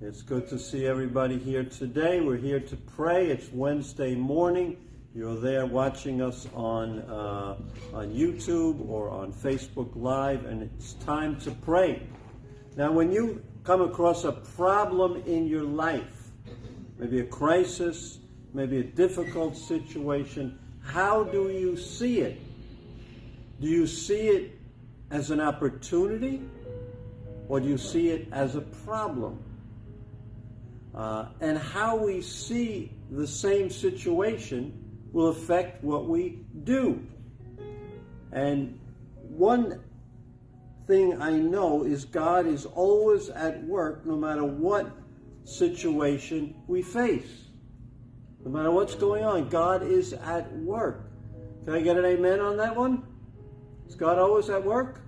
It's good to see everybody here today. We're here to pray. It's Wednesday morning. You're there watching us on YouTube or on Facebook Live, and it's time to pray. Now, when you come across a problem in your life, maybe a crisis, maybe a difficult situation, how do you see it? Do you see it as an opportunity, or do you see it as a problem? And how we see the same situation will affect what we do. And one thing I know is God is always at work no matter what situation we face. No matter what's going on, God is at work. Can I get an amen on that one? Is God always at work?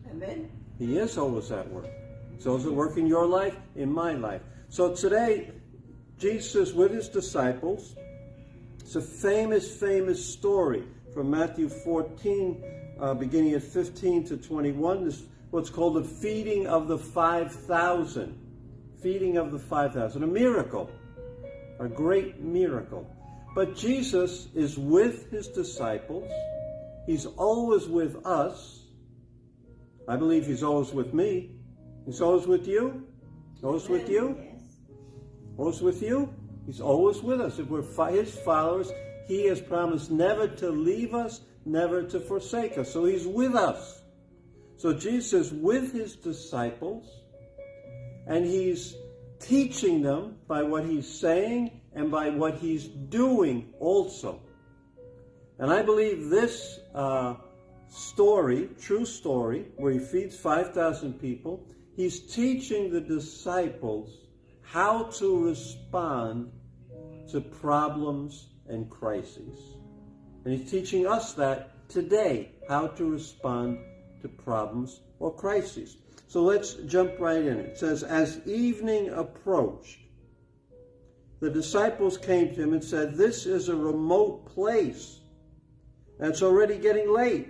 Amen. He is always at work. So is it work in your life? In my life. So today, Jesus with his disciples, it's a famous story from Matthew 14, beginning at 15 to 21. This is what's called the feeding of the 5,000. Feeding of the 5,000. A miracle. A great miracle. But Jesus is with his disciples. He's always with us. I believe he's always with me. He's always with you. Always with you. Always with you. He's always with us. If we're his followers, he has promised never to leave us, never to forsake us. So he's with us. So Jesus is with his disciples, and he's teaching them by what he's saying and by what he's doing also. And I believe this story, true story, where he feeds 5,000 people, he's teaching the disciples how to respond to problems and crises. And he's teaching us that today, how to respond to problems or crises. So let's jump right in. It says, as evening approached, the disciples came to him and said, this is a remote place, and it's already getting late.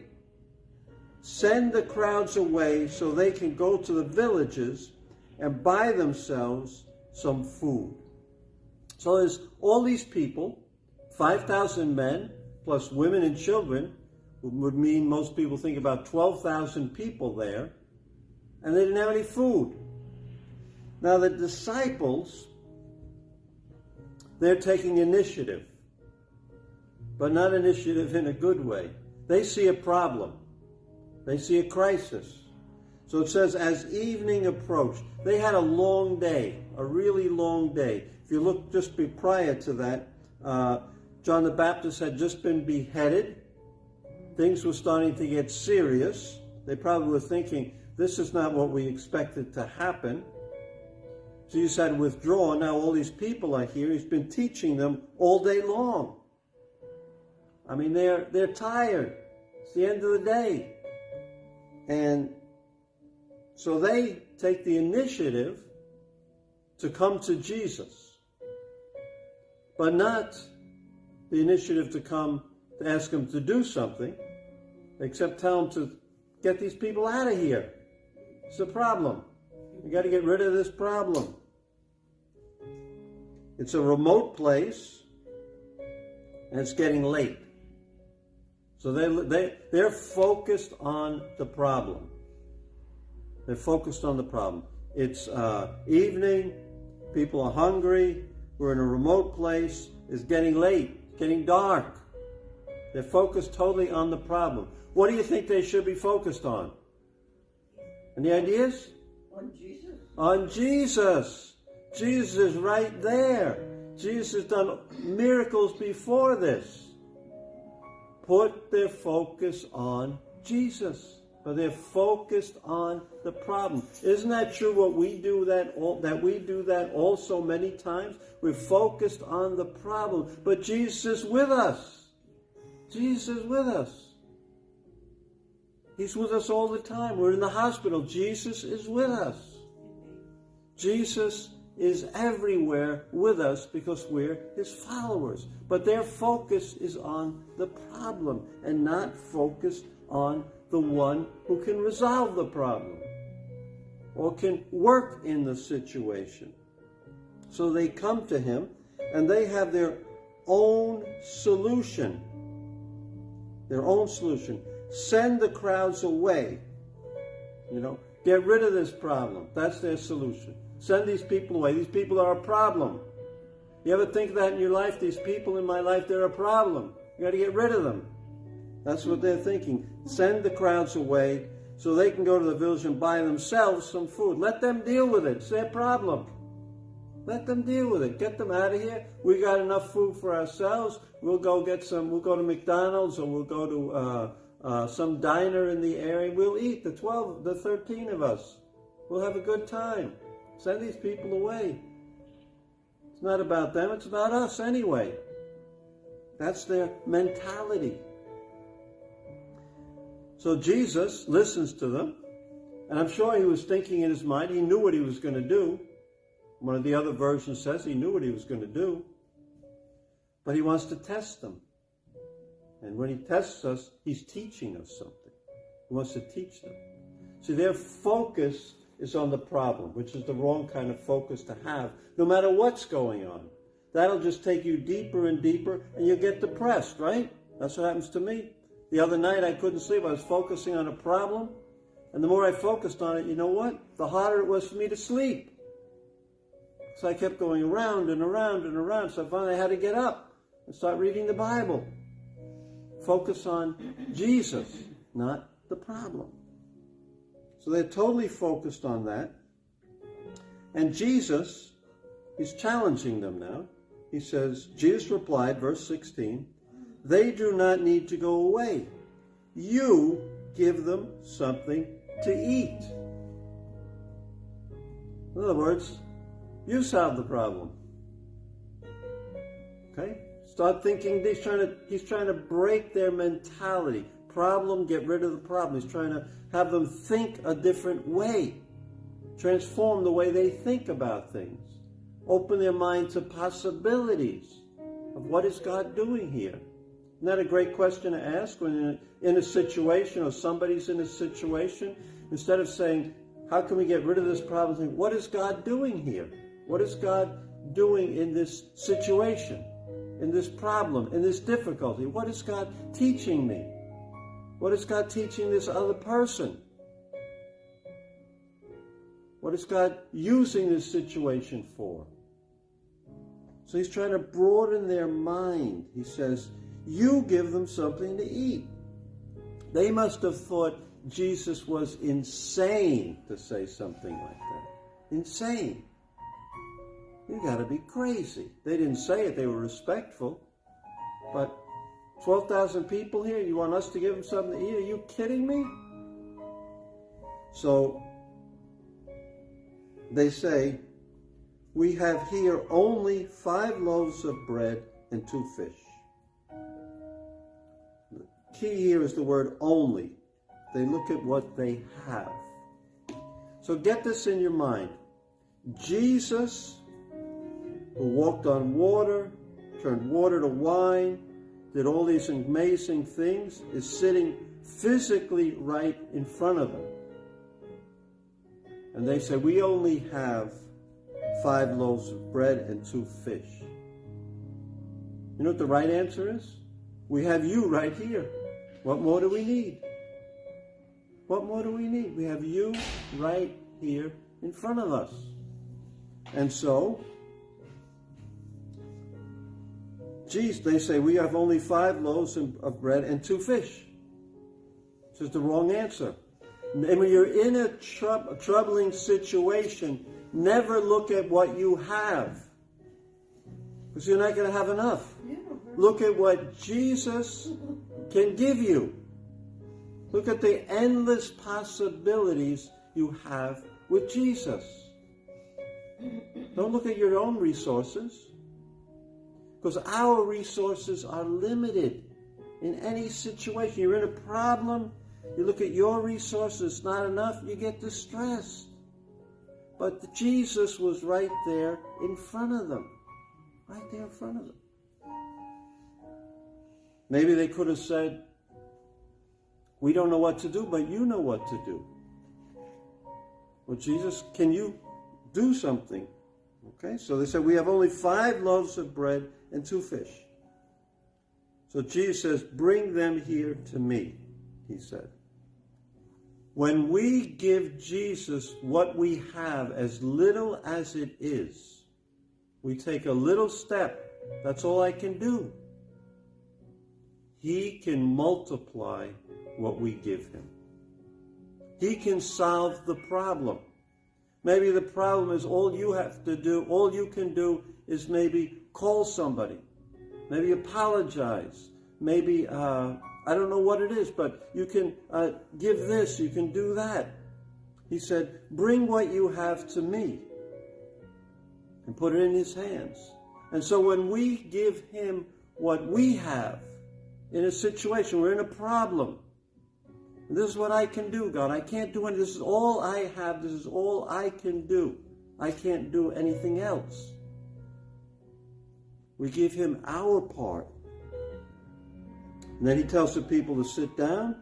Send the crowds away so they can go to the villages and buy themselves some food. So there's all these people, 5,000 men, plus women and children, would mean most people think about 12,000 people there, and they didn't have any food. Now the disciples, they're taking initiative, but not initiative in a good way. They see a problem. They see a crisis. So it says, as evening approached, they had a long day, a really long day. If you look just prior to that, John the Baptist had just been beheaded. Things were starting to get serious. They probably were thinking, this is not what we expected to happen. Jesus had withdrawn. Now all these people are here. He's been teaching them all day long. I mean, they're tired. It's the end of the day. And so they take the initiative to come to Jesus, but not the initiative to come to ask him to do something, except tell him to get these people out of here. It's a problem. You got to get rid of this problem. It's a remote place, and it's getting late. So they're focused on the problem. They're focused on the problem. It's evening. People are hungry. We're in a remote place. It's getting late. It's getting dark. They're focused totally on the problem. What do you think they should be focused on? Any ideas? On Jesus. On Jesus. Jesus is right there. Jesus has done miracles before this. Put their focus on Jesus. But they're focused on the problem. Isn't that true? What we do that we do that also many times. We're focused on the problem, but Jesus is with us. Jesus is with us. He's with us all the time. We're in the hospital. Jesus is with us. Jesus is everywhere with us because we're his followers. But their focus is on the problem and not focused on the one who can resolve the problem or can work in the situation. So they come to him, and they have their own solution. Their own solution. Send the crowds away. Get rid of this problem. That's their solution. Send these people away. These people are a problem. You ever think that in your life? These people in my life, they're a problem. You got to get rid of them. That's what they're thinking. Send the crowds away so they can go to the village and buy themselves some food. Let them deal with it. It's their problem. Let them deal with it. Get them out of here. We got enough food for ourselves. We'll go get some. We'll go to McDonald's, or we'll go to some diner in the area. We'll eat, the 13 of us. We'll have a good time. Send these people away. It's not about them. It's about us anyway. That's their mentality. So Jesus listens to them, and I'm sure he was thinking in his mind, he knew what he was going to do. One of the other versions says he knew what he was going to do, but he wants to test them. And when he tests us, he's teaching us something. He wants to teach them. See, their focus is on the problem, which is the wrong kind of focus to have, no matter what's going on. That'll just take you deeper and deeper, and you get depressed, right? That's what happens to me. The other night I couldn't sleep. I was focusing on a problem, and the more I focused on it, you know what? The harder it was for me to sleep. So I kept going around and around and around, so finally I had to get up and start reading the Bible. Focus on Jesus, not the problem. So they're totally focused on that. And Jesus, he's challenging them now. He says, Jesus replied, verse 16, they do not need to go away. You give them something to eat. In other words, you solve the problem. Okay? Start thinking, he's trying to break their mentality. Problem, get rid of the problem. He's trying to have them think a different way. Transform the way they think about things. Open their mind to possibilities of what is God doing here. Isn't that a great question to ask when you're in a situation or somebody's in a situation? Instead of saying, how can we get rid of this problem? Think, what is God doing here? What is God doing in this situation, in this problem, in this difficulty? What is God teaching me? What is God teaching this other person? What is God using this situation for? So he's trying to broaden their mind. He says, you give them something to eat. They must have thought Jesus was insane to say something like that. Insane. You got to be crazy. They didn't say it. They were respectful. But 12,000 people here, you want us to give them something to eat? Are you kidding me? So they say, we have here only 5 loaves of bread and 2 fish. The key here is the word only. They look at what they have. So get this in your mind. Jesus, who walked on water, turned water to wine, did all these amazing things, is sitting physically right in front of them. And they say, we only have 5 loaves of bread and 2 fish. You know what the right answer is? We have you right here. What more do we need? What more do we need? We have you right here in front of us. And so, they say, we have only 5 loaves of bread and 2 fish. This is the wrong answer. And when you're in a troubling situation, never look at what you have, because you're not going to have enough. Look at what Jesus can give you. Look at the endless possibilities you have with Jesus. Don't look at your own resources, because our resources are limited in any situation. You're in a problem, you look at your resources, not enough, you get distressed. But Jesus was right there in front of them. Right there in front of them. Maybe they could have said, we don't know what to do, but you know what to do. Well, Jesus, can you do something? Okay, so they said, we have only 5 loaves of bread and 2 fish. So Jesus says, bring them here to me, he said. When we give Jesus what we have, as little as it is, we take a little step. That's all I can do. He can multiply what we give him. He can solve the problem. Maybe the problem is all you have to do, all you can do is maybe call somebody, maybe apologize, maybe, I don't know what it is, but you can give this, you can do that. He said, bring what you have to me and put it in his hands. And so when we give him what we have in a situation, we're in a problem. This is what I can do, God. I can't do anything. This is all I have. This is all I can do. I can't do anything else. We give him our part. And then he tells the people to sit down.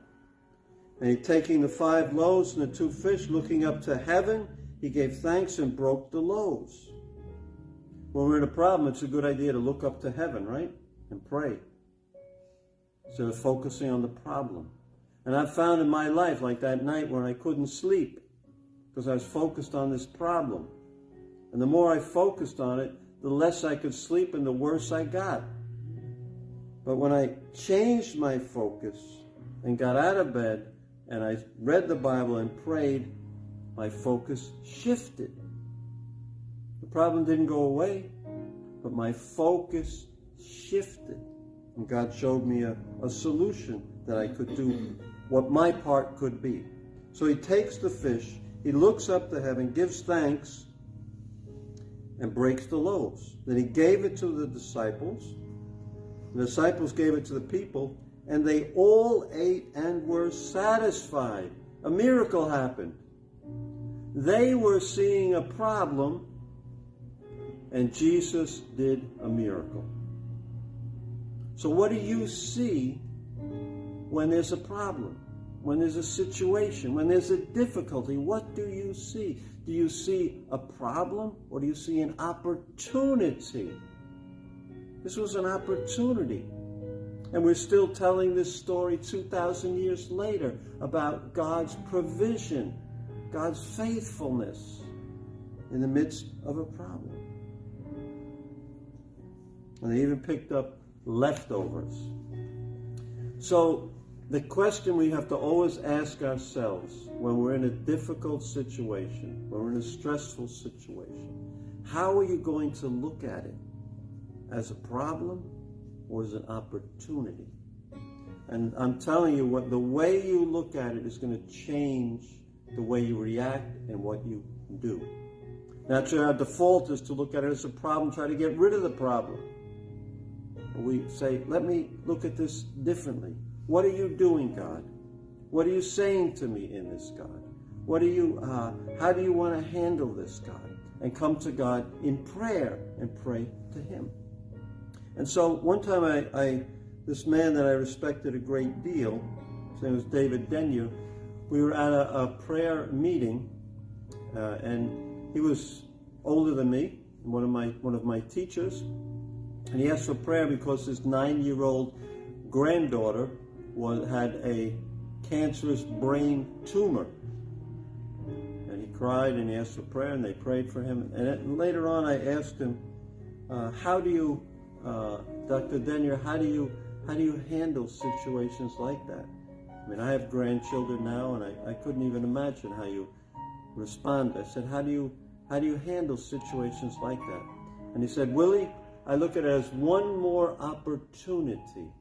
And he, taking the 5 loaves and the 2 fish, looking up to heaven, he gave thanks and broke the loaves. When we're in a problem, it's a good idea to look up to heaven, right? And pray, instead of focusing on the problem. And I've found in my life, like that night when I couldn't sleep because I was focused on this problem. And the more I focused on it, the less I could sleep and the worse I got. But when I changed my focus and got out of bed and I read the Bible and prayed, my focus shifted. The problem didn't go away, but my focus shifted. And God showed me a solution that I could do, what my part could be. So he takes the fish, he looks up to heaven, gives thanks, and breaks the loaves. Then he gave it to the disciples. The disciples gave it to the people, and they all ate and were satisfied. A miracle happened. They were seeing a problem, and Jesus did a miracle. So what do you see when there's a problem, when there's a situation, when there's a difficulty? What do you see? Do you see a problem, or do you see an opportunity? This was an opportunity. And we're still telling this story 2,000 years later about God's provision, God's faithfulness in the midst of a problem. And they even picked up leftovers. So the question we have to always ask ourselves when we're in a difficult situation, when we're in a stressful situation, how are you going to look at it? As a problem or as an opportunity? And I'm telling you, what the way you look at it is going to change the way you react and what you do. Naturally, our default is to look at it as a problem, try to get rid of the problem. We say, let me look at this differently. What are you doing, God? What are you saying to me in this, God? What are you? How do you want to handle this, God? And come to God in prayer and pray to him. And so one time this man that I respected a great deal, his name was David Denyer, we were at a prayer meeting, and he was older than me, one of my teachers, and he asked for prayer because his 9-year-old granddaughter had a cancerous brain tumor. And he cried and he asked for prayer, and they prayed for him. And later on I asked him, how do you, Dr. Denyer, how do you handle situations like that? I mean, I have grandchildren now, and I couldn't even imagine how you respond. I said, how do you handle situations like that? And he said, Willie, I look at it as one more opportunity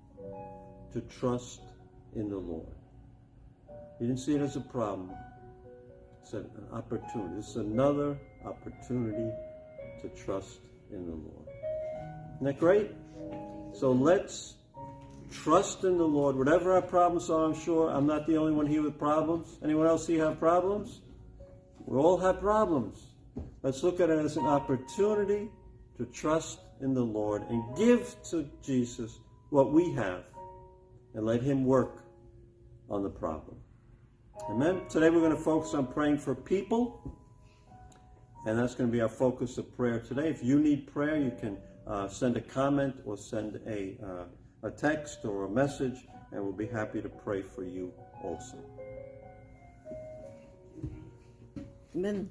to trust in the Lord. He didn't see it as a problem. He said an opportunity. This is another opportunity to trust in the Lord. Isn't that great? So let's trust in the Lord. Whatever our problems are, I'm sure I'm not the only one here with problems. Anyone else here have problems? We all have problems. Let's look at it as an opportunity to trust in the Lord and give to Jesus what we have and let him work on the problem. Amen? Today we're going to focus on praying for people, And that's going to be our focus of prayer today. If you need prayer, you can send a comment or send a text or a message, and we'll be happy to pray for you also. Amen.